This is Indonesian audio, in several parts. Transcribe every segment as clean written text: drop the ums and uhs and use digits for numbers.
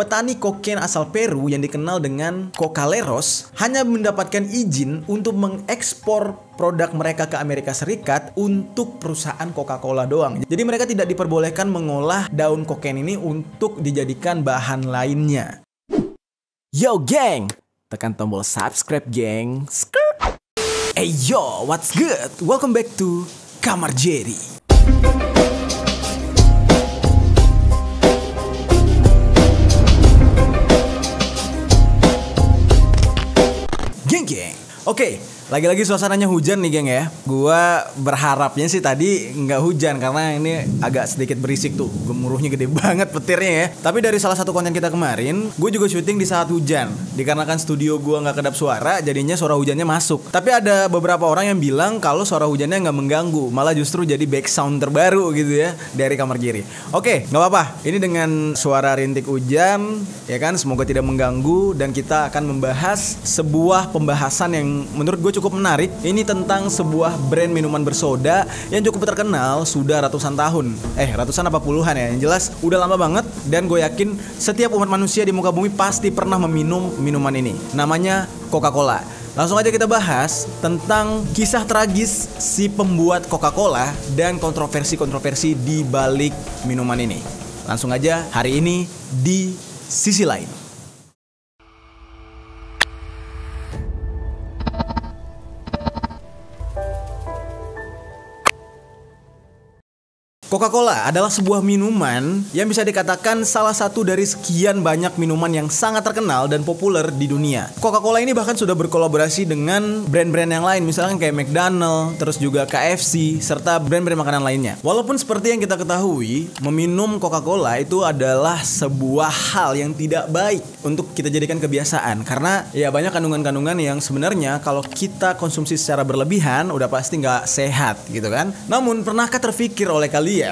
petani kokain asal Peru yang dikenal dengan Cocaleros hanya mendapatkan izin untuk mengekspor produk mereka ke Amerika Serikat untuk perusahaan Coca-Cola doang. Jadi mereka tidak diperbolehkan mengolah daun kokain ini untuk dijadikan bahan lainnya. Yo geng, tekan tombol subscribe geng. Hey yo, what's good? Welcome back to Kamar Jerry. Geng. Oke, lagi-lagi suasananya hujan nih geng ya. Gua berharapnya sih tadi nggak hujan karena ini agak sedikit berisik tuh. Gemuruhnya gede banget petirnya ya. Tapi dari salah satu konten kita kemarin, gue juga syuting di saat hujan. Dikarenakan studio gua nggak kedap suara, jadinya suara hujannya masuk. Tapi ada beberapa orang yang bilang kalau suara hujannya nggak mengganggu, malah justru jadi back sound terbaru gitu ya dari Kamar Jerry. Oke, nggak apa-apa. Ini dengan suara rintik hujan, ya kan. Semoga tidak mengganggu dan kita akan membahas sebuah pembahasan yang menurut gue cukup menarik. Ini tentang sebuah brand minuman bersoda yang cukup terkenal sudah ratusan tahun. Ratusan apa puluhan ya. Yang jelas udah lama banget dan gue yakin setiap umat manusia di muka bumi pasti pernah meminum minuman ini. Namanya Coca-Cola. Langsung aja kita bahas tentang kisah tragis si pembuat Coca-Cola dan kontroversi-kontroversi di balik minuman ini. Langsung aja hari ini di Sisi Lain. Coca-Cola adalah sebuah minuman yang bisa dikatakan salah satu dari sekian banyak minuman yang sangat terkenal dan populer di dunia. Coca-Cola ini bahkan sudah berkolaborasi dengan brand-brand yang lain, misalkan kayak McDonald's, terus juga KFC, serta brand-brand makanan lainnya. Walaupun seperti yang kita ketahui, meminum Coca-Cola itu adalah sebuah hal yang tidak baik untuk kita jadikan kebiasaan. Karena ya banyak kandungan-kandungan yang sebenarnya kalau kita konsumsi secara berlebihan udah pasti nggak sehat gitu kan. Namun pernahkah terfikir oleh kalian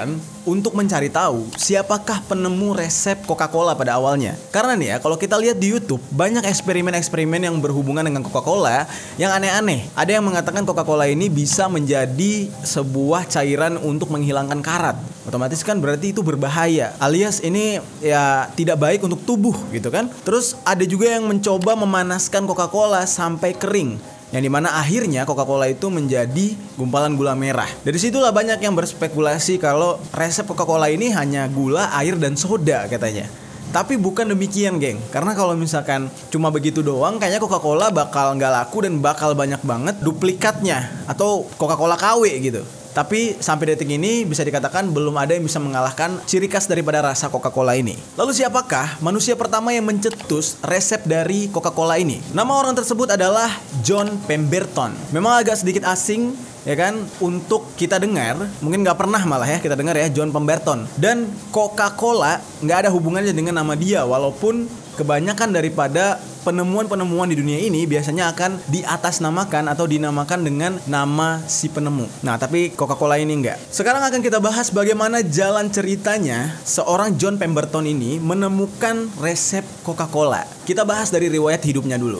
untuk mencari tahu siapakah penemu resep Coca-Cola pada awalnya? Karena nih ya, kalau kita lihat di YouTube, banyak eksperimen-eksperimen yang berhubungan dengan Coca-Cola yang aneh-aneh. Ada yang mengatakan Coca-Cola ini bisa menjadi sebuah cairan untuk menghilangkan karat. Otomatis kan berarti itu berbahaya, alias ini ya tidak baik untuk tubuh gitu kan. Terus ada juga yang mencoba memanaskan Coca-Cola sampai kering, yang dimana akhirnya Coca-Cola itu menjadi gumpalan gula merah. Dari situlah banyak yang berspekulasi kalau resep Coca-Cola ini hanya gula, air, dan soda katanya. Tapi bukan demikian geng. Karena kalau misalkan cuma begitu doang, kayaknya Coca-Cola bakal nggak laku dan bakal banyak banget duplikatnya atau Coca-Cola KW gitu. Tapi sampai detik ini bisa dikatakan belum ada yang bisa mengalahkan ciri khas daripada rasa Coca-Cola ini. Lalu siapakah manusia pertama yang mencetus resep dari Coca-Cola ini? Nama orang tersebut adalah John Pemberton. Memang agak sedikit asing ya kan untuk kita dengar, mungkin nggak pernah malah ya kita dengar ya John Pemberton. Dan Coca-Cola nggak ada hubungannya dengan nama dia, walaupun kebanyakan daripada penemuan-penemuan di dunia ini biasanya akan diatasnamakan atau dinamakan dengan nama si penemu. Nah, tapi Coca-Cola ini enggak. Sekarang akan kita bahas bagaimana jalan ceritanya seorang John Pemberton ini menemukan resep Coca-Cola. Kita bahas dari riwayat hidupnya dulu.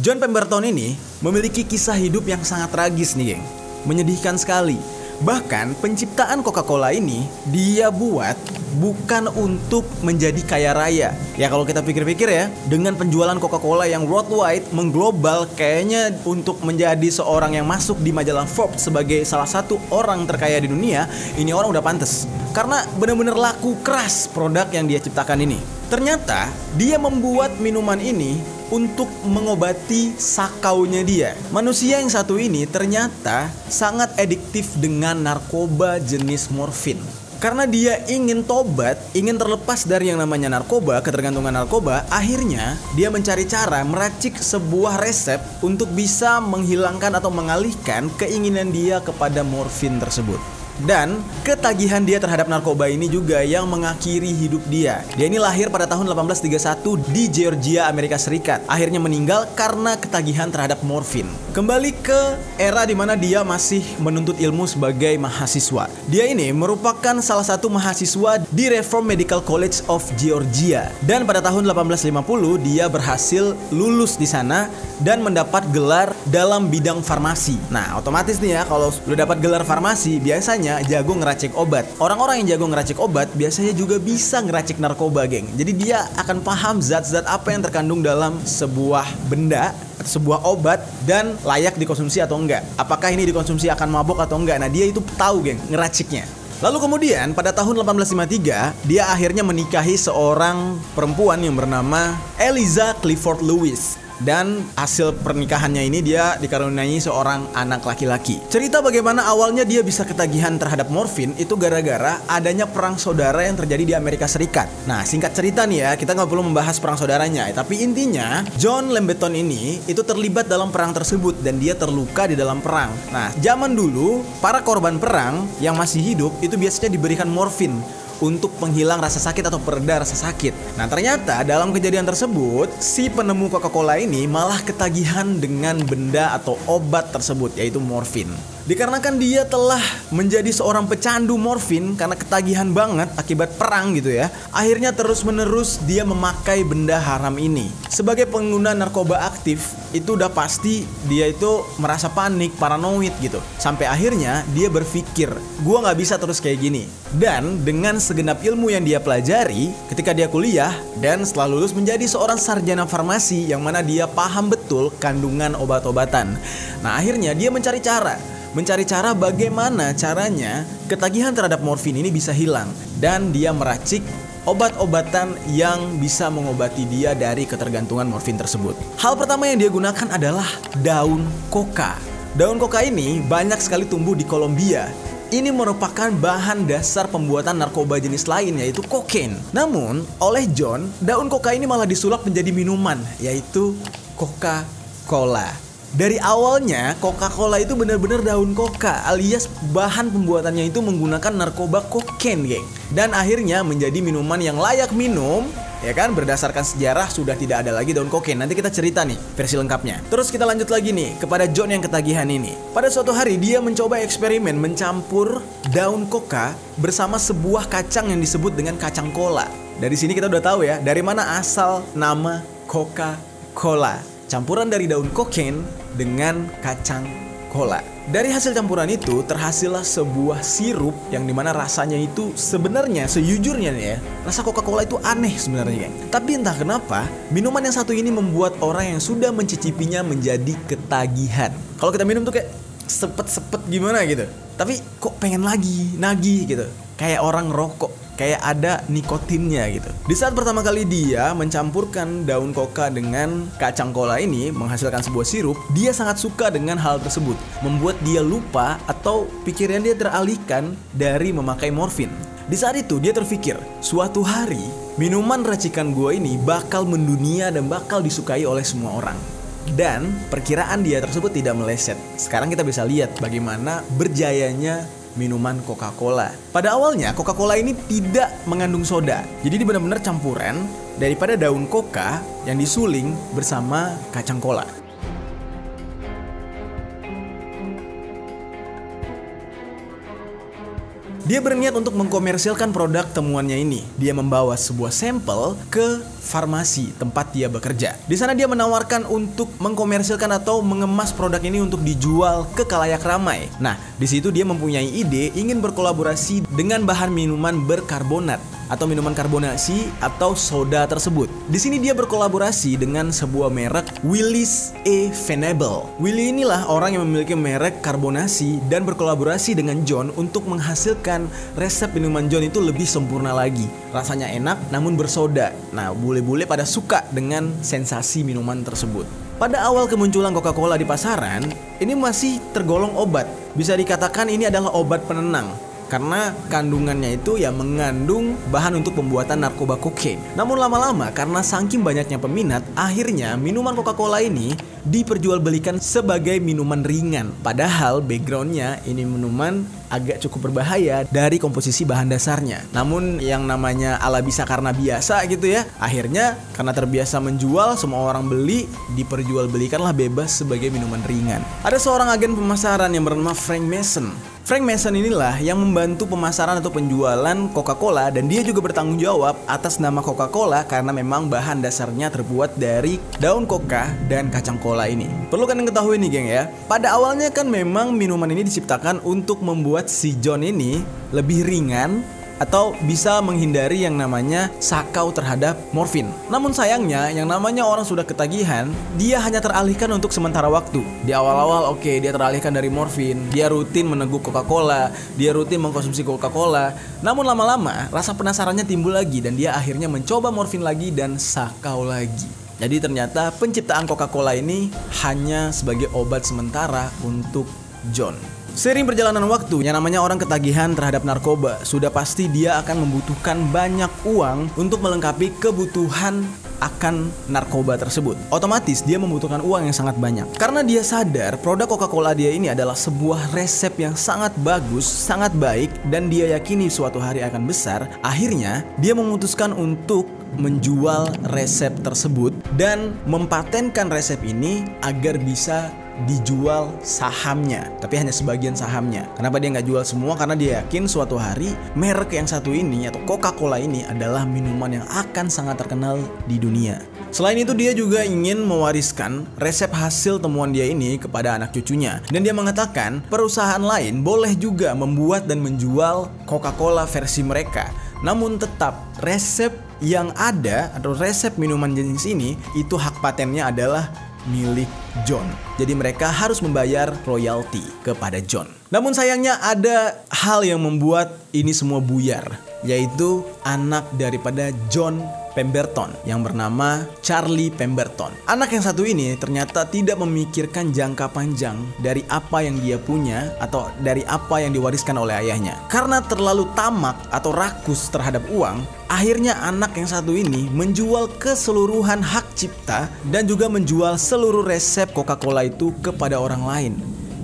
John Pemberton ini memiliki kisah hidup yang sangat tragis nih, geng. Menyedihkan sekali. Bahkan penciptaan Coca-Cola ini dia buat bukan untuk menjadi kaya raya. Ya kalau kita pikir-pikir ya, dengan penjualan Coca-Cola yang worldwide, mengglobal, kayaknya untuk menjadi seorang yang masuk di majalah Forbes sebagai salah satu orang terkaya di dunia, ini orang udah pantas. Karena benar-benar laku keras produk yang dia ciptakan ini. Ternyata dia membuat minuman ini untuk mengobati sakaunya dia. Manusia yang satu ini ternyata sangat adiktif dengan narkoba jenis morfin. Karena dia ingin tobat, ingin terlepas dari yang namanya narkoba, ketergantungan narkoba, akhirnya dia mencari cara meracik sebuah resep untuk bisa menghilangkan atau mengalihkan keinginan dia kepada morfin tersebut. Dan ketagihan dia terhadap narkoba ini juga yang mengakhiri hidup dia. Dia ini lahir pada tahun 1831 di Georgia, Amerika Serikat. Akhirnya meninggal karena ketagihan terhadap morfin. Kembali ke era di mana dia masih menuntut ilmu sebagai mahasiswa. Dia ini merupakan salah satu mahasiswa di Reform Medical College of Georgia. Dan pada tahun 1850 dia berhasil lulus di sana dan mendapat gelar dalam bidang farmasi. Nah, otomatis nih ya, kalau udah dapat gelar farmasi, biasanya akhirnya jago ngeracik obat. Orang-orang yang jago ngeracik obat biasanya juga bisa ngeracik narkoba, geng. Jadi dia akan paham zat-zat apa yang terkandung dalam sebuah benda atau sebuah obat dan layak dikonsumsi atau enggak. Apakah ini dikonsumsi akan mabok atau enggak. Nah, dia itu tahu, geng, ngeraciknya. Lalu kemudian pada tahun 1853 dia akhirnya menikahi seorang perempuan yang bernama Eliza Clifford Lewis. Dan hasil pernikahannya ini dia dikaruniai seorang anak laki-laki. Cerita bagaimana awalnya dia bisa ketagihan terhadap morfin itu gara-gara adanya perang saudara yang terjadi di Amerika Serikat. Nah, singkat cerita nih ya, kita nggak perlu membahas perang saudaranya. Tapi intinya John Lamberton ini itu terlibat dalam perang tersebut dan dia terluka di dalam perang. Nah, zaman dulu para korban perang yang masih hidup itu biasanya diberikan morfin untuk penghilang rasa sakit atau pereda rasa sakit. Nah, ternyata dalam kejadian tersebut si penemu Coca-Cola ini malah ketagihan dengan benda atau obat tersebut, yaitu morfin. Dikarenakan dia telah menjadi seorang pecandu morfin karena ketagihan banget akibat perang gitu ya, akhirnya terus-menerus dia memakai benda haram ini. Sebagai pengguna narkoba aktif, itu udah pasti dia itu merasa panik, paranoid gitu. Sampai akhirnya dia berpikir, gua gak bisa terus kayak gini. Dan dengan segenap ilmu yang dia pelajari ketika dia kuliah dan setelah lulus menjadi seorang sarjana farmasi yang mana dia paham betul kandungan obat-obatan. Nah, akhirnya dia mencari cara bagaimana caranya ketagihan terhadap morfin ini bisa hilang. Dan dia meracik obat-obatan yang bisa mengobati dia dari ketergantungan morfin tersebut. Hal pertama yang dia gunakan adalah daun koka. Daun koka ini banyak sekali tumbuh di Kolombia. Ini merupakan bahan dasar pembuatan narkoba jenis lain, yaitu kokain. Namun, oleh John, daun koka ini malah disulap menjadi minuman, yaitu Coca-Cola. Dari awalnya, Coca-Cola itu benar-benar daun koka, alias bahan pembuatannya itu menggunakan narkoba kokain, geng. Dan akhirnya menjadi minuman yang layak minum, ya kan? Berdasarkan sejarah sudah tidak ada lagi daun kokain. Nanti kita cerita nih versi lengkapnya. Terus kita lanjut lagi nih kepada John yang ketagihan ini. Pada suatu hari dia mencoba eksperimen mencampur daun koka bersama sebuah kacang yang disebut dengan kacang kola. Dari sini kita udah tahu ya dari mana asal nama Coca-Cola. Campuran dari daun kokain dengan kacang kola. Dari hasil campuran itu terhasillah sebuah sirup yang dimana rasanya itu sebenarnya sejujurnya nih ya, rasa Coca-Cola itu aneh sebenarnya. Tapi entah kenapa minuman yang satu ini membuat orang yang sudah mencicipinya menjadi ketagihan. Kalau kita minum tuh kayak sepet-sepet gimana gitu, tapi kok pengen lagi, nagih gitu, kayak orang rokok, kayak ada nikotinnya gitu. Di saat pertama kali dia mencampurkan daun koka dengan kacang kola ini menghasilkan sebuah sirup, dia sangat suka dengan hal tersebut, membuat dia lupa atau pikiran dia teralihkan dari memakai morfin. Di saat itu dia terpikir, suatu hari minuman racikan gua ini bakal mendunia dan bakal disukai oleh semua orang. Dan perkiraan dia tersebut tidak meleset. Sekarang kita bisa lihat bagaimana berjayanya minuman Coca-Cola. Pada awalnya Coca-Cola ini tidak mengandung soda. Jadi ini benar-benar campuran daripada daun koka yang disuling bersama kacang kola. Dia berniat untuk mengkomersilkan produk temuannya ini. Dia membawa sebuah sampel ke farmasi tempat dia bekerja. Di sana dia menawarkan untuk mengkomersilkan atau mengemas produk ini untuk dijual ke khalayak ramai. Nah, di situ dia mempunyai ide ingin berkolaborasi dengan bahan minuman berkarbonat atau minuman karbonasi atau soda tersebut. Di sini dia berkolaborasi dengan sebuah merek Willys Venable. Willy inilah orang yang memiliki merek karbonasi dan berkolaborasi dengan John untuk menghasilkan resep minuman John itu lebih sempurna lagi. Rasanya enak namun bersoda. Nah, bule-bule pada suka dengan sensasi minuman tersebut. Pada awal kemunculan Coca-Cola di pasaran, ini masih tergolong obat. Bisa dikatakan ini adalah obat penenang. Karena kandungannya itu ya mengandung bahan untuk pembuatan narkoba kokain. Namun lama-lama karena saking banyaknya peminat, akhirnya minuman Coca-Cola ini diperjualbelikan sebagai minuman ringan. Padahal backgroundnya ini minuman agak cukup berbahaya dari komposisi bahan dasarnya. Namun yang namanya ala bisa karena biasa gitu ya. Akhirnya karena terbiasa menjual, semua orang beli, diperjualbelikanlah bebas sebagai minuman ringan. Ada seorang agen pemasaran yang bernama Frank Mason. Frank Mason inilah yang membantu pemasaran atau penjualan Coca-Cola dan dia juga bertanggung jawab atas nama Coca-Cola karena memang bahan dasarnya terbuat dari daun coca dan kacang cola ini. Perlu kalian ketahui nih geng ya, pada awalnya kan memang minuman ini diciptakan untuk membuat si John ini lebih ringan atau bisa menghindari yang namanya sakau terhadap morfin. Namun sayangnya yang namanya orang sudah ketagihan, dia hanya teralihkan untuk sementara waktu. Di awal-awal oke, dia teralihkan dari morfin, dia rutin meneguk Coca-Cola, dia rutin mengkonsumsi Coca-Cola. Namun lama-lama rasa penasarannya timbul lagi dan dia akhirnya mencoba morfin lagi dan sakau lagi. Jadi ternyata penciptaan Coca-Cola ini hanya sebagai obat sementara untuk John. Seiring perjalanan waktu, yang namanya orang ketagihan terhadap narkoba, sudah pasti dia akan membutuhkan banyak uang untuk melengkapi kebutuhan akan narkoba tersebut. Otomatis dia membutuhkan uang yang sangat banyak. Karena dia sadar produk Coca-Cola dia ini adalah sebuah resep yang sangat bagus, sangat baik, dan dia yakini suatu hari akan besar. Akhirnya dia memutuskan untuk menjual resep tersebut dan mempatenkan resep ini agar bisa dijual sahamnya, tapi hanya sebagian sahamnya. Kenapa dia nggak jual semua? Karena dia yakin suatu hari merek yang satu ini atau Coca-Cola ini adalah minuman yang akan sangat terkenal di dunia. Selain itu dia juga ingin mewariskan resep hasil temuan dia ini kepada anak cucunya. Dan dia mengatakan perusahaan lain boleh juga membuat dan menjual Coca-Cola versi mereka. Namun tetap resep yang ada atau resep minuman jenis ini itu hak patennya adalah milik John. Jadi mereka harus membayar royalti kepada John. Namun sayangnya ada hal yang membuat ini semua buyar, yaitu anak daripada John Pemberton yang bernama Charlie Pemberton. Anak yang satu ini ternyata tidak memikirkan jangka panjang dari apa yang dia punya atau dari apa yang diwariskan oleh ayahnya. Karena terlalu tamak atau rakus terhadap uang, akhirnya anak yang satu ini menjual keseluruhan hak cipta dan juga menjual seluruh resep Coca-Cola itu kepada orang lain.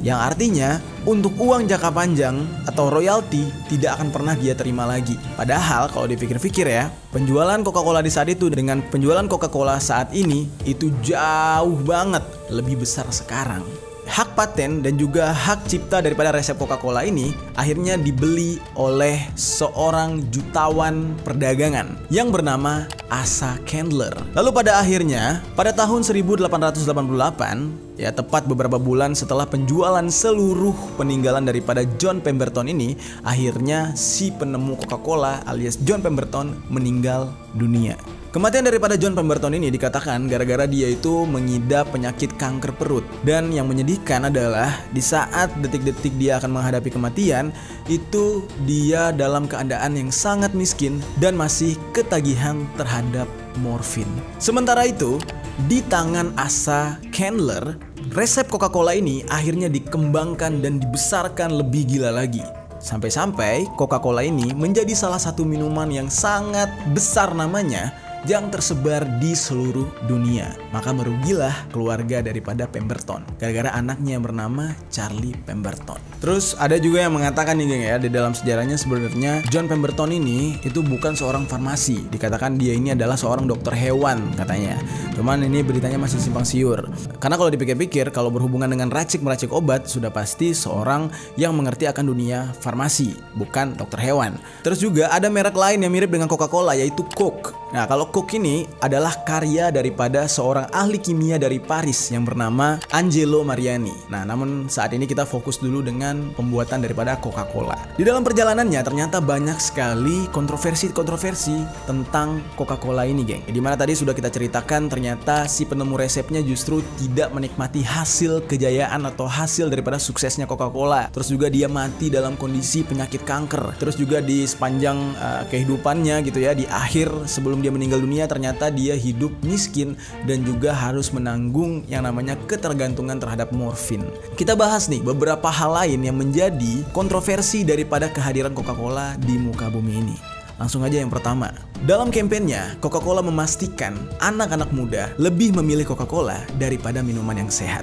Yang artinya untuk uang jangka panjang atau royalti tidak akan pernah dia terima lagi. Padahal kalau dipikir-pikir ya, penjualan Coca-Cola di saat itu dengan penjualan Coca-Cola saat ini itu jauh banget lebih besar sekarang. Hak paten dan juga hak cipta daripada resep Coca-Cola ini akhirnya dibeli oleh seorang jutawan perdagangan yang bernama Asa Candler. Lalu pada akhirnya pada tahun 1888, ya tepat beberapa bulan setelah penjualan seluruh peninggalan daripada John Pemberton ini, akhirnya si penemu Coca-Cola alias John Pemberton meninggal dunia. Kematian daripada John Pemberton ini dikatakan gara-gara dia itu mengidap penyakit kanker perut. Dan yang menyedihkan adalah di saat detik-detik dia akan menghadapi kematian, itu dia dalam keadaan yang sangat miskin dan masih ketagihan terhadap morfin. Sementara itu, di tangan Asa Candler, resep Coca-Cola ini akhirnya dikembangkan dan dibesarkan lebih gila lagi. Sampai-sampai Coca-Cola ini menjadi salah satu minuman yang sangat besar namanya yang tersebar di seluruh dunia. Maka merugilah keluarga daripada Pemberton gara-gara anaknya yang bernama Charlie Pemberton. Terus ada juga yang mengatakan nih geng ya, di dalam sejarahnya sebenarnya John Pemberton ini itu bukan seorang farmasi. Dikatakan dia ini adalah seorang dokter hewan katanya. Cuman ini beritanya masih simpang siur. Karena kalau dipikir-pikir, kalau berhubungan dengan racik-meracik obat, sudah pasti seorang yang mengerti akan dunia farmasi, bukan dokter hewan. Terus juga ada merek lain yang mirip dengan Coca-Cola, yaitu Coke. Nah, kalau Coke ini adalah karya daripada seorang ahli kimia dari Paris yang bernama Angelo Mariani. Nah, namun saat ini kita fokus dulu dengan pembuatan daripada Coca-Cola. Di dalam perjalanannya ternyata banyak sekali kontroversi tentang Coca-Cola ini, geng. Dimana tadi sudah kita ceritakan ternyata si penemu resepnya justru tidak menikmati hasil kejayaan atau hasil daripada suksesnya Coca-Cola. Terus juga dia mati dalam kondisi penyakit kanker. Terus juga di sepanjang kehidupannya gitu ya, di akhir sebelum dia meninggal dunia ternyata dia hidup miskin dan juga harus menanggung yang namanya ketergantungan terhadap morfin. Kita bahas nih beberapa hal lain yang menjadi kontroversi daripada kehadiran Coca-Cola di muka bumi ini. Langsung aja yang pertama. Dalam kampanyenya, Coca-Cola memastikan anak-anak muda lebih memilih Coca-Cola daripada minuman yang sehat.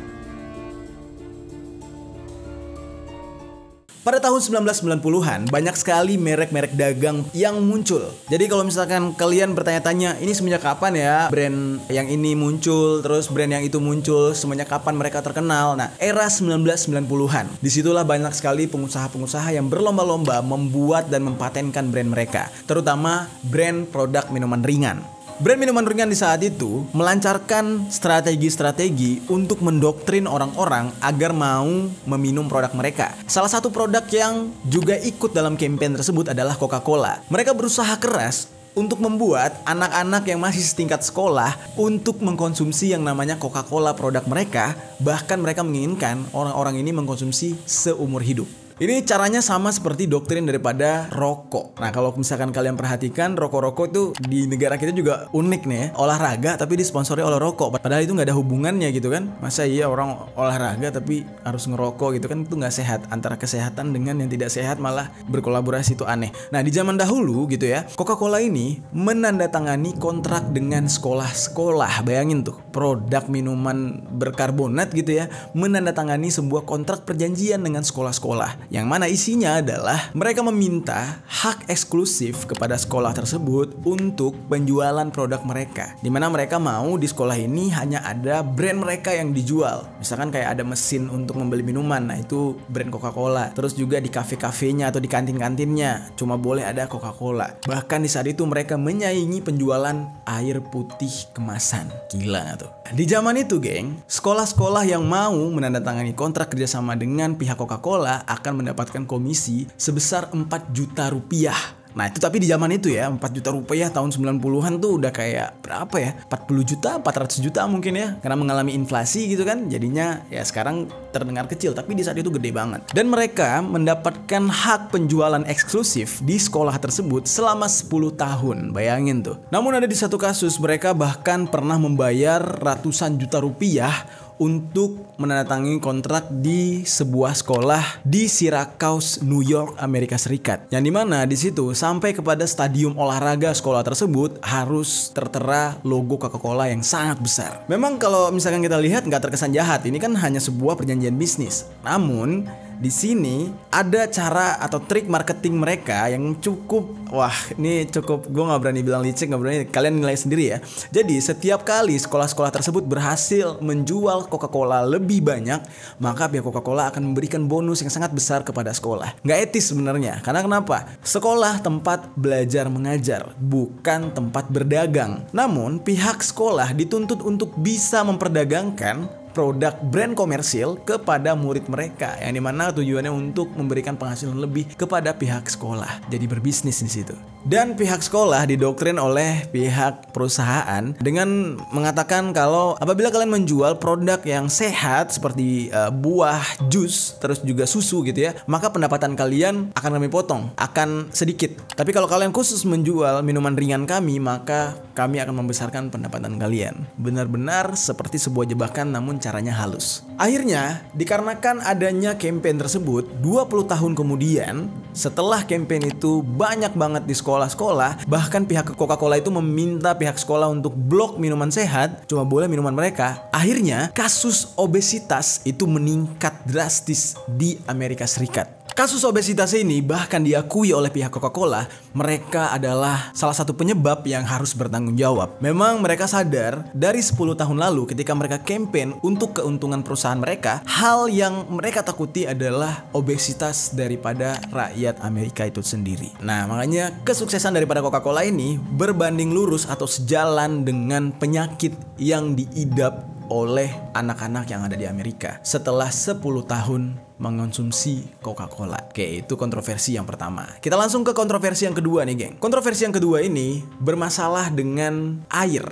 Pada tahun 1990-an, banyak sekali merek-merek dagang yang muncul. Jadi kalau misalkan kalian bertanya-tanya, ini semenjak kapan ya brand yang ini muncul, terus brand yang itu muncul, semenjak kapan mereka terkenal? Nah, era 1990-an. Disitulah banyak sekali pengusaha-pengusaha yang berlomba-lomba membuat dan mempatenkan brand mereka, terutama brand produk minuman ringan. Brand minuman ringan di saat itu melancarkan strategi-strategi untuk mendoktrin orang-orang agar mau meminum produk mereka. Salah satu produk yang juga ikut dalam campaign tersebut adalah Coca-Cola. Mereka berusaha keras untuk membuat anak-anak yang masih setingkat sekolah untuk mengkonsumsi yang namanya Coca-Cola produk mereka. Bahkan mereka menginginkan orang-orang ini mengkonsumsi seumur hidup. Ini caranya sama seperti doktrin daripada rokok. Nah, kalau misalkan kalian perhatikan, rokok-rokok itu di negara kita juga unik nih ya. Olahraga tapi disponsori oleh rokok. Padahal itu nggak ada hubungannya gitu kan. Masa iya orang olahraga tapi harus ngerokok gitu kan. Itu nggak sehat. Antara kesehatan dengan yang tidak sehat malah berkolaborasi, itu aneh. Nah, di zaman dahulu gitu ya, Coca-Cola ini menandatangani kontrak dengan sekolah-sekolah. Bayangin tuh, produk minuman berkarbonat gitu ya, menandatangani sebuah kontrak perjanjian dengan sekolah-sekolah, yang mana isinya adalah mereka meminta hak eksklusif kepada sekolah tersebut untuk penjualan produk mereka, dimana mereka mau di sekolah ini hanya ada brand mereka yang dijual. Misalkan kayak ada mesin untuk membeli minuman, nah itu brand Coca-Cola. Terus juga di kafe-kafenya atau di kantin-kantinnya cuma boleh ada Coca-Cola. Bahkan di saat itu mereka menyaingi penjualan air putih kemasan. Gila gak tuh? Di zaman itu geng, sekolah-sekolah yang mau menandatangani kontrak kerjasama dengan pihak Coca-Cola akan mendapatkan komisi sebesar 4 juta rupiah. Nah itu tapi di zaman itu ya, 4 juta rupiah tahun 90-an tuh udah kayak berapa ya, 40 juta, 400 juta mungkin ya. Karena mengalami inflasi gitu kan, jadinya ya sekarang terdengar kecil, tapi di saat itu gede banget. Dan mereka mendapatkan hak penjualan eksklusif di sekolah tersebut selama 10 tahun, bayangin tuh. Namun ada di satu kasus mereka bahkan pernah membayar ratusan juta rupiah untuk menandatangani kontrak di sebuah sekolah di Syracuse, New York, Amerika Serikat. Yang dimana di situ sampai kepada stadium olahraga sekolah tersebut harus tertera logo Coca-Cola yang sangat besar. Memang kalau misalkan kita lihat nggak terkesan jahat, ini kan hanya sebuah perjanjian bisnis. Namun di sini ada cara atau trik marketing mereka yang cukup, wah ini cukup, gue gak berani bilang licik, gak berani, kalian nilai sendiri ya. Jadi setiap kali sekolah-sekolah tersebut berhasil menjual Coca-Cola lebih banyak, maka pihak Coca-Cola akan memberikan bonus yang sangat besar kepada sekolah. Gak etis sebenarnya, karena kenapa? Sekolah tempat belajar mengajar, bukan tempat berdagang. Namun pihak sekolah dituntut untuk bisa memperdagangkan produk brand komersil kepada murid mereka, yang dimana tujuannya untuk memberikan penghasilan lebih kepada pihak sekolah. Jadi berbisnis di situ. Dan pihak sekolah didoktrin oleh pihak perusahaan dengan mengatakan kalau apabila kalian menjual produk yang sehat seperti buah, jus, terus juga susu gitu ya, maka pendapatan kalian akan kami potong, akan sedikit. Tapi kalau kalian khusus menjual minuman ringan kami, maka kami akan membesarkan pendapatan kalian. Benar-benar seperti sebuah jebakan, namun caranya halus. Akhirnya, dikarenakan adanya campaign tersebut, 20 tahun kemudian, setelah campaign itu banyak banget di sekolah-sekolah, bahkan pihak Coca-Cola itu meminta pihak sekolah untuk blok minuman sehat, cuma boleh minuman mereka. Akhirnya, kasus obesitas itu meningkat drastis di Amerika Serikat. Kasus obesitas ini bahkan diakui oleh pihak Coca-Cola, mereka adalah salah satu penyebab yang harus bertanggung jawab. Memang mereka sadar dari 10 tahun lalu ketika mereka campaign untuk keuntungan perusahaan mereka, hal yang mereka takuti adalah obesitas daripada rakyat Amerika itu sendiri. Nah, makanya kesuksesan daripada Coca-Cola ini berbanding lurus atau sejalan dengan penyakit yang diidap oleh anak-anak yang ada di Amerika setelah 10 tahun mengonsumsi Coca-Cola. Oke, itu kontroversi yang pertama. Kita langsung ke kontroversi yang kedua nih, geng. Kontroversi yang kedua ini bermasalah dengan air.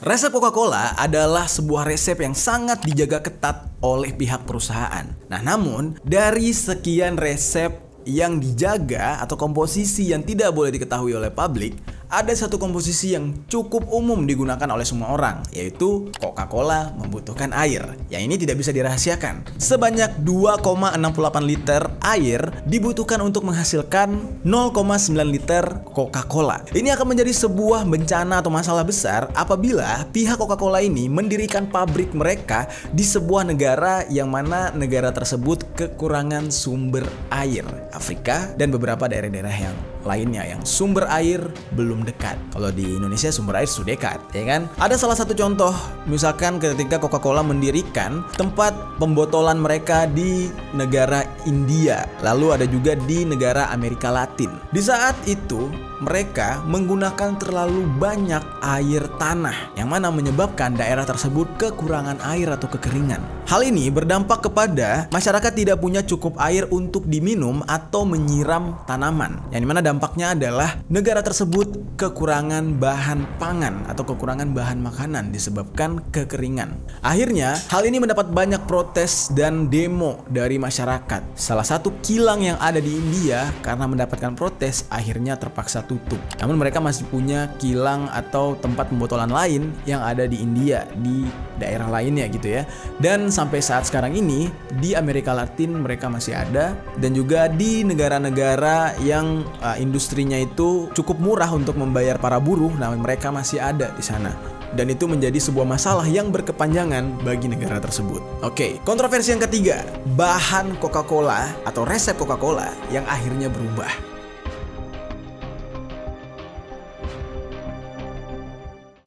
Resep Coca-Cola adalah sebuah resep yang sangat dijaga ketat oleh pihak perusahaan. Nah, namun dari sekian resep yang dijaga atau komposisi yang tidak boleh diketahui oleh publik, ada satu komposisi yang cukup umum digunakan oleh semua orang, yaitu Coca-Cola membutuhkan air. Yang ini tidak bisa dirahasiakan. Sebanyak 2,68 liter air dibutuhkan untuk menghasilkan 0,9 liter Coca-Cola. Ini akan menjadi sebuah bencana atau masalah besar apabila pihak Coca-Cola ini mendirikan pabrik mereka di sebuah negara yang mana negara tersebut kekurangan sumber air. Afrika dan beberapa daerah-daerah yang lainnya yang sumber air belum dekat. Kalau di Indonesia sumber air sudah dekat, ya kan? Ada salah satu contoh, misalkan ketika Coca-Cola mendirikan tempat pembotolan mereka di negara India, lalu ada juga di negara Amerika Latin. Di saat itu mereka menggunakan terlalu banyak air tanah yang mana menyebabkan daerah tersebut kekurangan air atau kekeringan. Hal ini berdampak kepada masyarakat tidak punya cukup air untuk diminum atau menyiram tanaman, yang dimana dampaknya adalah negara tersebut kekurangan bahan pangan atau kekurangan bahan makanan disebabkan kekeringan. Akhirnya hal ini mendapat banyak protes dan demo dari masyarakat. Salah satu kilang yang ada di India karena mendapatkan protes akhirnya terpaksa tutup. Namun mereka masih punya kilang atau tempat pembotolan lain yang ada di India, di daerah lainnya gitu ya. Dan sampai saat sekarang ini di Amerika Latin mereka masih ada, dan juga di negara-negara yang industrinya itu cukup murah untuk membayar para buruh, namun mereka masih ada di sana. Dan itu menjadi sebuah masalah yang berkepanjangan bagi negara tersebut. Oke, kontroversi yang ketiga, bahan Coca-Cola atau resep Coca-Cola yang akhirnya berubah.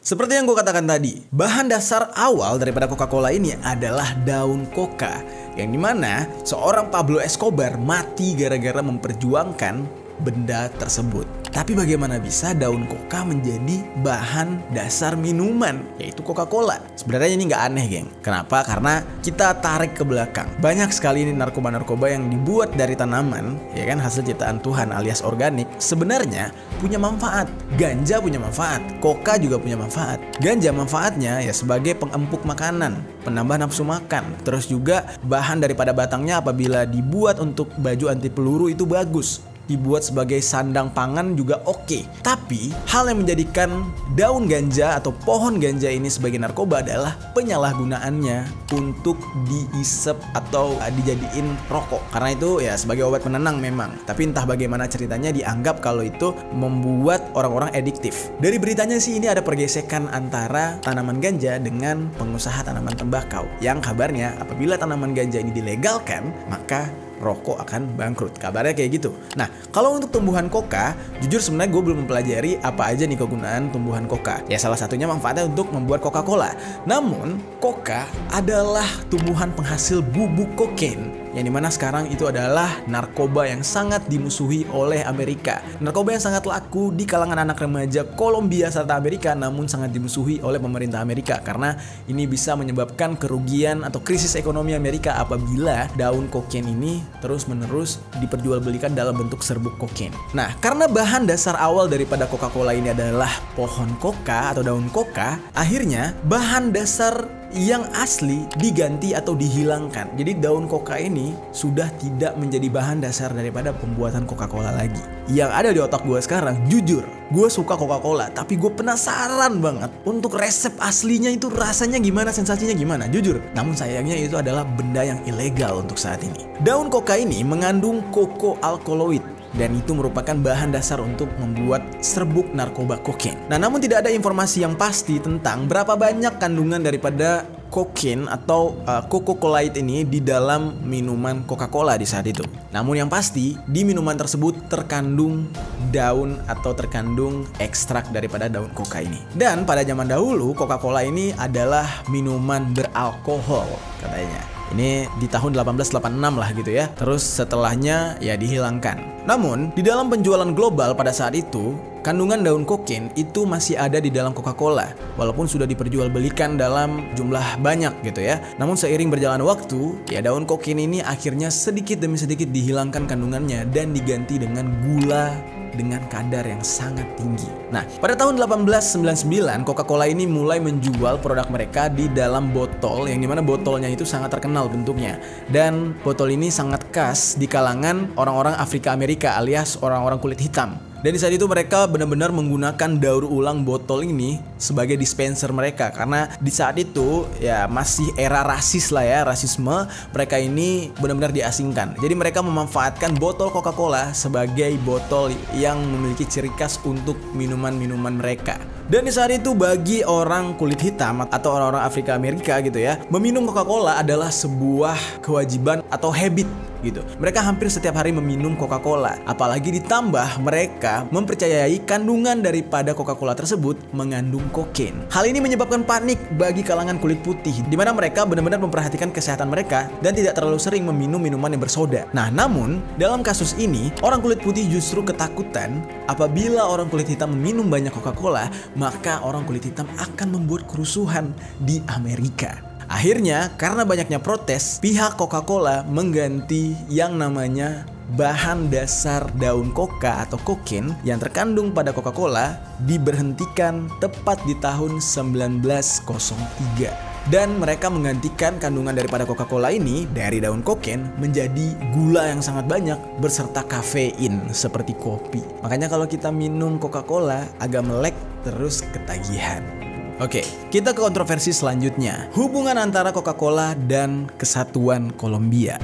Seperti yang gue katakan tadi, bahan dasar awal daripada Coca-Cola ini adalah daun coca, yang dimana seorang Pablo Escobar mati gara-gara memperjuangkan benda tersebut. Tapi bagaimana bisa daun coca menjadi bahan dasar minuman, yaitu Coca-Cola? Sebenarnya ini nggak aneh, geng. Kenapa? Karena kita tarik ke belakang. Banyak sekali ini narkoba-narkoba yang dibuat dari tanaman, ya kan, hasil ciptaan Tuhan alias organik, sebenarnya punya manfaat. Ganja punya manfaat, coca juga punya manfaat. Ganja manfaatnya ya sebagai pengempuk makanan, penambah nafsu makan. Terus juga bahan daripada batangnya apabila dibuat untuk baju anti peluru itu bagus. Dibuat sebagai sandang pangan juga oke. Tapi hal yang menjadikan daun ganja atau pohon ganja ini sebagai narkoba adalah penyalahgunaannya untuk diisep atau dijadiin rokok. Karena itu ya sebagai obat penenang memang. Tapi entah bagaimana ceritanya dianggap kalau itu membuat orang-orang adiktif. Dari beritanya sih ini ada pergesekan antara tanaman ganja dengan pengusaha tanaman tembakau. Yang kabarnya apabila tanaman ganja ini dilegalkan, maka rokok akan bangkrut. Kabarnya kayak gitu. Nah, kalau untuk tumbuhan coca, jujur sebenarnya gue belum mempelajari apa aja nih kegunaan tumbuhan coca. Ya salah satunya manfaatnya untuk membuat Coca-Cola. Namun, coca adalah tumbuhan penghasil bubuk kokain, yang dimana sekarang itu adalah narkoba yang sangat dimusuhi oleh Amerika. Narkoba yang sangat laku di kalangan anak remaja Kolombia serta Amerika, namun sangat dimusuhi oleh pemerintah Amerika karena ini bisa menyebabkan kerugian atau krisis ekonomi Amerika apabila daun kokain ini terus-menerus diperjualbelikan dalam bentuk serbuk kokain. Nah, karena bahan dasar awal daripada Coca-Cola ini adalah pohon coca atau daun coca, akhirnya bahan dasar yang asli diganti atau dihilangkan. Jadi daun coca ini sudah tidak menjadi bahan dasar daripada pembuatan Coca-Cola lagi. Yang ada di otak gue sekarang, jujur, gue suka Coca-Cola, tapi gue penasaran banget untuk resep aslinya itu rasanya gimana, sensasinya gimana, jujur. Namun sayangnya itu adalah benda yang ilegal untuk saat ini. Daun coca ini mengandung koko alkaloid, dan itu merupakan bahan dasar untuk membuat serbuk narkoba kokain. Nah, namun tidak ada informasi yang pasti tentang berapa banyak kandungan daripada kokain atau Coca-Cola ini di dalam minuman Coca-Cola di saat itu. Namun yang pasti di minuman tersebut terkandung daun atau terkandung ekstrak daripada daun coca ini. Dan pada zaman dahulu Coca-Cola ini adalah minuman beralkohol katanya. Ini di tahun 1886 lah gitu ya. Terus setelahnya ya dihilangkan. Namun di dalam penjualan global pada saat itu, kandungan daun kokain itu masih ada di dalam Coca-Cola, walaupun sudah diperjualbelikan dalam jumlah banyak gitu ya. Namun seiring berjalan waktu, ya daun kokain ini akhirnya sedikit demi sedikit dihilangkan kandungannya dan diganti dengan gula dengan kadar yang sangat tinggi. Nah, pada tahun 1899 Coca-Cola ini mulai menjual produk mereka di dalam botol, yang dimana botolnya itu sangat terkenal bentuknya. Dan botol ini sangat khas di kalangan orang-orang Afrika Amerika alias orang-orang kulit hitam. Dan di saat itu mereka benar-benar menggunakan daur ulang botol ini sebagai dispenser mereka, karena di saat itu ya masih era rasis lah ya, rasisme. Mereka ini benar-benar diasingkan. Jadi mereka memanfaatkan botol Coca-Cola sebagai botol yang memiliki ciri khas untuk minuman-minuman mereka. Dan di saat itu bagi orang kulit hitam atau orang-orang Afrika Amerika gitu ya, meminum Coca-Cola adalah sebuah kewajiban atau habit gitu. Mereka hampir setiap hari meminum Coca-Cola. Apalagi ditambah mereka mempercayai kandungan daripada Coca-Cola tersebut mengandung kokain. Hal ini menyebabkan panik bagi kalangan kulit putih, di mana mereka benar-benar memperhatikan kesehatan mereka dan tidak terlalu sering meminum minuman yang bersoda. Nah, namun dalam kasus ini orang kulit putih justru ketakutan apabila orang kulit hitam meminum banyak Coca-Cola, maka orang kulit hitam akan membuat kerusuhan di Amerika. Akhirnya, karena banyaknya protes, pihak Coca-Cola mengganti yang namanya bahan dasar daun coca atau kokain yang terkandung pada Coca-Cola diberhentikan tepat di tahun 1903. Dan mereka menggantikan kandungan daripada Coca-Cola ini dari daun kokain menjadi gula yang sangat banyak berserta kafein seperti kopi. Makanya kalau kita minum Coca-Cola agak melek terus ketagihan. Oke, kita ke kontroversi selanjutnya. Hubungan antara Coca-Cola dan Kesatuan Kolombia.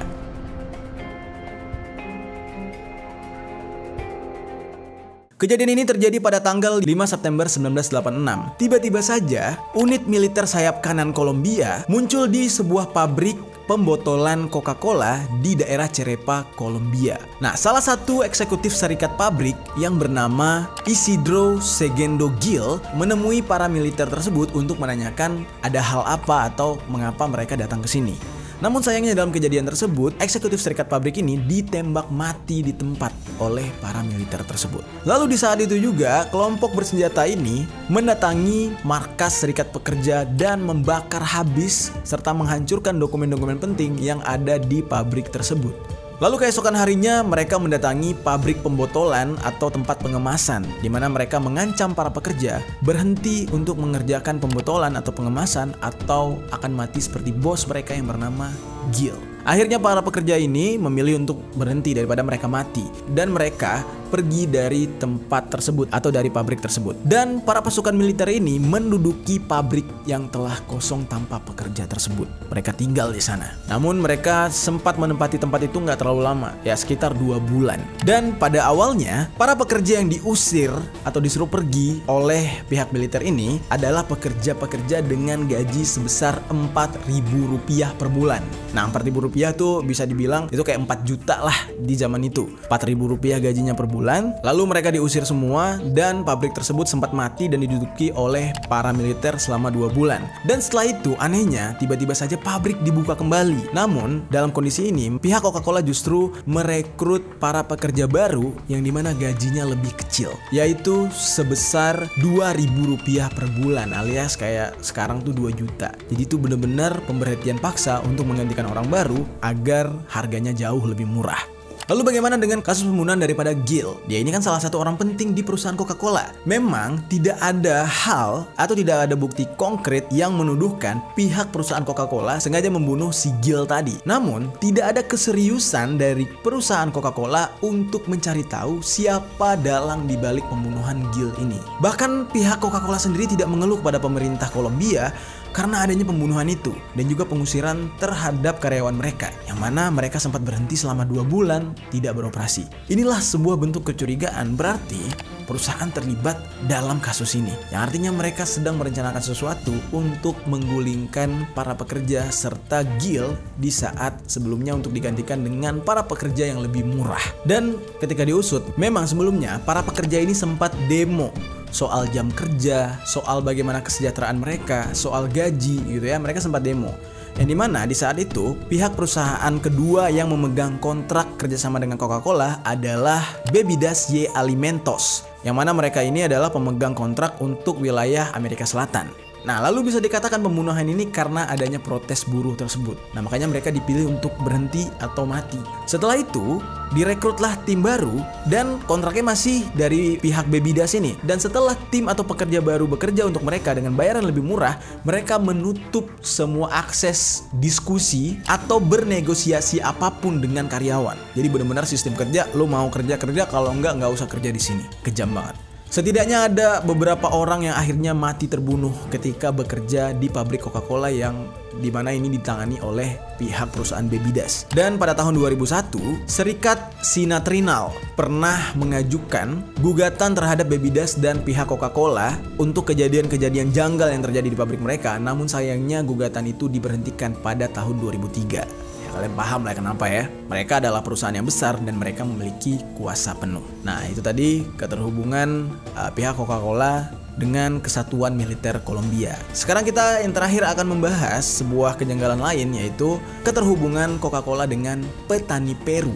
Kejadian ini terjadi pada tanggal 5 September 1986. Tiba-tiba saja, unit militer sayap kanan Kolombia muncul di sebuah pabrik pembotolan Coca-Cola di daerah Cerepa, Kolombia. Nah, salah satu eksekutif serikat pabrik yang bernama Isidro Segundo Gil menemui para militer tersebut untuk menanyakan ada hal apa atau mengapa mereka datang ke sini. Namun sayangnya dalam kejadian tersebut, eksekutif serikat pabrik ini ditembak mati di tempat oleh para militer tersebut. Lalu di saat itu juga, kelompok bersenjata ini mendatangi markas serikat pekerja dan membakar habis serta menghancurkan dokumen-dokumen penting yang ada di pabrik tersebut. Lalu keesokan harinya mereka mendatangi pabrik pembotolan atau tempat pengemasan, di mana mereka mengancam para pekerja berhenti untuk mengerjakan pembotolan atau pengemasan atau akan mati seperti bos mereka yang bernama Gil. Akhirnya para pekerja ini memilih untuk berhenti daripada mereka mati, dan mereka pergi dari tempat tersebut atau dari pabrik tersebut. Dan para pasukan militer ini menduduki pabrik yang telah kosong tanpa pekerja tersebut. Mereka tinggal di sana. Namun mereka sempat menempati tempat itu nggak terlalu lama, ya sekitar 2 bulan. Dan pada awalnya para pekerja yang diusir atau disuruh pergi oleh pihak militer ini adalah pekerja-pekerja dengan gaji sebesar Rp4.000 per bulan. Nah, Rp4.000 tuh bisa dibilang itu kayak 4 juta lah di zaman itu. Rp4.000 gajinya per bulan. Lalu mereka diusir semua dan pabrik tersebut sempat mati dan diduduki oleh para militer selama 2 bulan. Dan setelah itu anehnya tiba-tiba saja pabrik dibuka kembali. Namun dalam kondisi ini pihak Coca-Cola justru merekrut para pekerja baru yang dimana gajinya lebih kecil, yaitu sebesar Rp2.000 per bulan, alias kayak sekarang tuh 2 juta. Jadi itu benar-benar pemberhentian paksa untuk menggantikan orang baru agar harganya jauh lebih murah. Lalu bagaimana dengan kasus pembunuhan daripada Gil? Dia ini kan salah satu orang penting di perusahaan Coca-Cola. Memang tidak ada hal atau tidak ada bukti konkret yang menuduhkan pihak perusahaan Coca-Cola sengaja membunuh si Gil tadi. Namun tidak ada keseriusan dari perusahaan Coca-Cola untuk mencari tahu siapa dalang dibalik pembunuhan Gil ini. Bahkan pihak Coca-Cola sendiri tidak mengeluh pada pemerintah Kolombia karena adanya pembunuhan itu dan juga pengusiran terhadap karyawan mereka, yang mana mereka sempat berhenti selama 2 bulan tidak beroperasi. Inilah sebuah bentuk kecurigaan, berarti perusahaan terlibat dalam kasus ini, yang artinya mereka sedang merencanakan sesuatu untuk menggulingkan para pekerja serta Gil di saat sebelumnya untuk digantikan dengan para pekerja yang lebih murah. Dan ketika diusut, memang sebelumnya para pekerja ini sempat demo soal jam kerja, soal bagaimana kesejahteraan mereka, soal gaji gitu ya, mereka sempat demo. Yang dimana di saat itu pihak perusahaan kedua yang memegang kontrak kerjasama dengan Coca-Cola adalah Bebidas Y Alimentos, yang mana mereka ini adalah pemegang kontrak untuk wilayah Amerika Selatan. Nah, lalu bisa dikatakan pembunuhan ini karena adanya protes buruh tersebut. Nah, makanya mereka dipilih untuk berhenti atau mati. Setelah itu, direkrutlah tim baru dan kontraknya masih dari pihak Babydas ini. Dan setelah tim atau pekerja baru bekerja untuk mereka dengan bayaran lebih murah, mereka menutup semua akses diskusi atau bernegosiasi apapun dengan karyawan. Jadi benar-benar sistem kerja, lo mau kerja, kalau nggak usah kerja di sini. Kejam banget. Setidaknya ada beberapa orang yang akhirnya mati terbunuh ketika bekerja di pabrik Coca-Cola yang dimana ini ditangani oleh pihak perusahaan Babydas. Dan pada tahun 2001, Serikat Sinatrinal pernah mengajukan gugatan terhadap Babydas dan pihak Coca-Cola untuk kejadian-kejadian janggal yang terjadi di pabrik mereka. Namun sayangnya gugatan itu diberhentikan pada tahun 2003. Kalian paham lah kenapa ya. Mereka adalah perusahaan yang besar dan mereka memiliki kuasa penuh. Nah, itu tadi keterhubungan pihak Coca-Cola dengan kesatuan militer Kolombia. Sekarang kita yang terakhir akan membahas sebuah kejanggalan lain, yaitu keterhubungan Coca-Cola dengan petani Peru.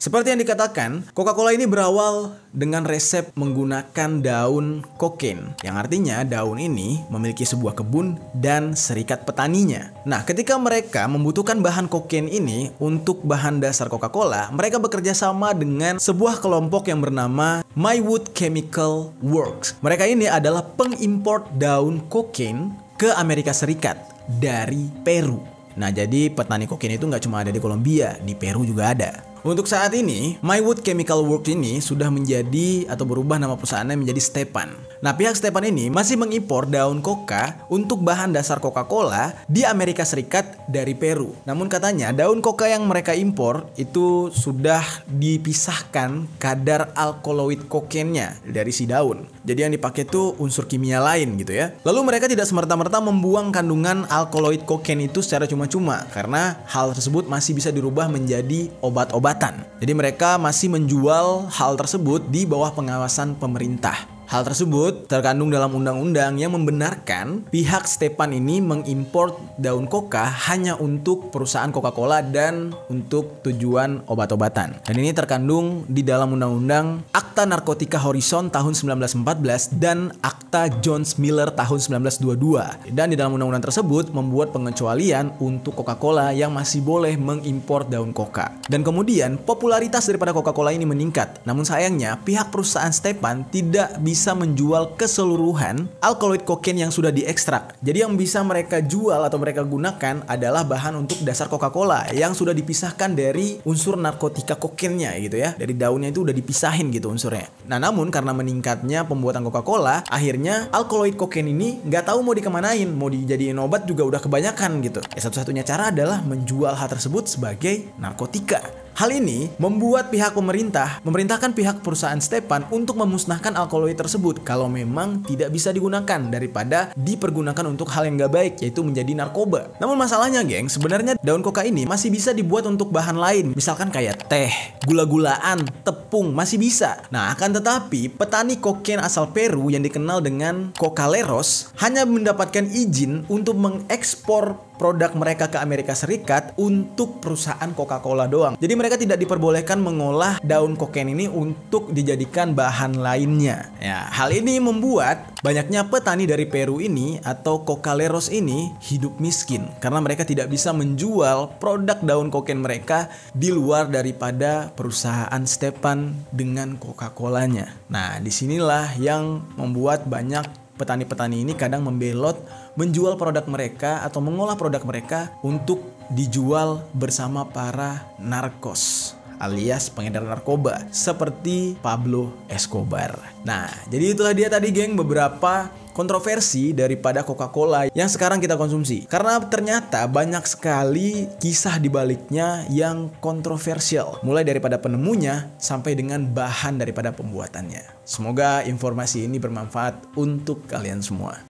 Seperti yang dikatakan, Coca-Cola ini berawal dengan resep menggunakan daun kokain, yang artinya daun ini memiliki sebuah kebun dan serikat petaninya. Nah, ketika mereka membutuhkan bahan kokain ini untuk bahan dasar Coca-Cola, mereka bekerja sama dengan sebuah kelompok yang bernama Maywood Chemical Works. Mereka ini adalah pengimpor daun kokain ke Amerika Serikat dari Peru. Nah, jadi petani kokain itu nggak cuma ada di Kolombia, di Peru juga ada. Untuk saat ini, Maywood Chemical Works ini sudah menjadi atau berubah nama perusahaannya menjadi Stepan. Nah, pihak Stepan ini masih mengimpor daun coca untuk bahan dasar Coca-Cola di Amerika Serikat dari Peru. Namun katanya daun coca yang mereka impor itu sudah dipisahkan kadar alkaloid kokainnya dari si daun. Jadi yang dipakai tuh unsur kimia lain gitu ya. Lalu mereka tidak semerta-merta membuang kandungan alkaloid kokain itu secara cuma-cuma, karena hal tersebut masih bisa dirubah menjadi obat-obatan. Jadi mereka masih menjual hal tersebut di bawah pengawasan pemerintah. Hal tersebut terkandung dalam undang-undang yang membenarkan pihak Stepan ini mengimpor daun coca hanya untuk perusahaan Coca-Cola dan untuk tujuan obat-obatan. Dan ini terkandung di dalam undang-undang Akta Narkotika Horizon tahun 1914 dan Akta Jones-Miller tahun 1922. Dan di dalam undang-undang tersebut membuat pengecualian untuk Coca-Cola yang masih boleh mengimpor daun coca. Dan kemudian popularitas daripada Coca-Cola ini meningkat. Namun sayangnya pihak perusahaan Stepan tidak bisa menjual keseluruhan alkaloid kokain yang sudah diekstrak. Jadi yang bisa mereka jual atau mereka gunakan adalah bahan untuk dasar Coca-Cola yang sudah dipisahkan dari unsur narkotika kokainnya gitu ya. Dari daunnya itu udah dipisahin gitu unsurnya. Nah, namun karena meningkatnya pembuatan Coca-Cola, akhirnya alkaloid kokain ini nggak tahu mau dikemanain, mau dijadiin obat juga udah kebanyakan gitu. Satu-satunya cara adalah menjual hal tersebut sebagai narkotika. Hal ini membuat pihak pemerintah memerintahkan pihak perusahaan Stepan untuk memusnahkan alkaloid tersebut kalau memang tidak bisa digunakan daripada dipergunakan untuk hal yang gak baik, yaitu menjadi narkoba. Namun masalahnya geng, sebenarnya daun coca ini masih bisa dibuat untuk bahan lain, misalkan kayak teh, gula-gulaan, tepung, masih bisa. Nah, akan tetapi petani kokain asal Peru yang dikenal dengan Cocaleros hanya mendapatkan izin untuk mengekspor produk mereka ke Amerika Serikat untuk perusahaan Coca-Cola doang. Jadi mereka tidak diperbolehkan mengolah daun kokain ini untuk dijadikan bahan lainnya. Ya, hal ini membuat banyaknya petani dari Peru ini atau Cocaleros ini hidup miskin karena mereka tidak bisa menjual produk daun kokain mereka di luar daripada perusahaan Stepan dengan Coca-Colanya. Nah, disinilah yang membuat banyak petani-petani ini kadang membelot menjual produk mereka atau mengolah produk mereka untuk dijual bersama para narkos alias pengedar narkoba seperti Pablo Escobar. Nah, jadi itulah dia tadi geng beberapa kontroversi daripada Coca-Cola yang sekarang kita konsumsi. Karena ternyata banyak sekali kisah di baliknya yang kontroversial. Mulai daripada penemunya sampai dengan bahan daripada pembuatannya. Semoga informasi ini bermanfaat untuk kalian semua.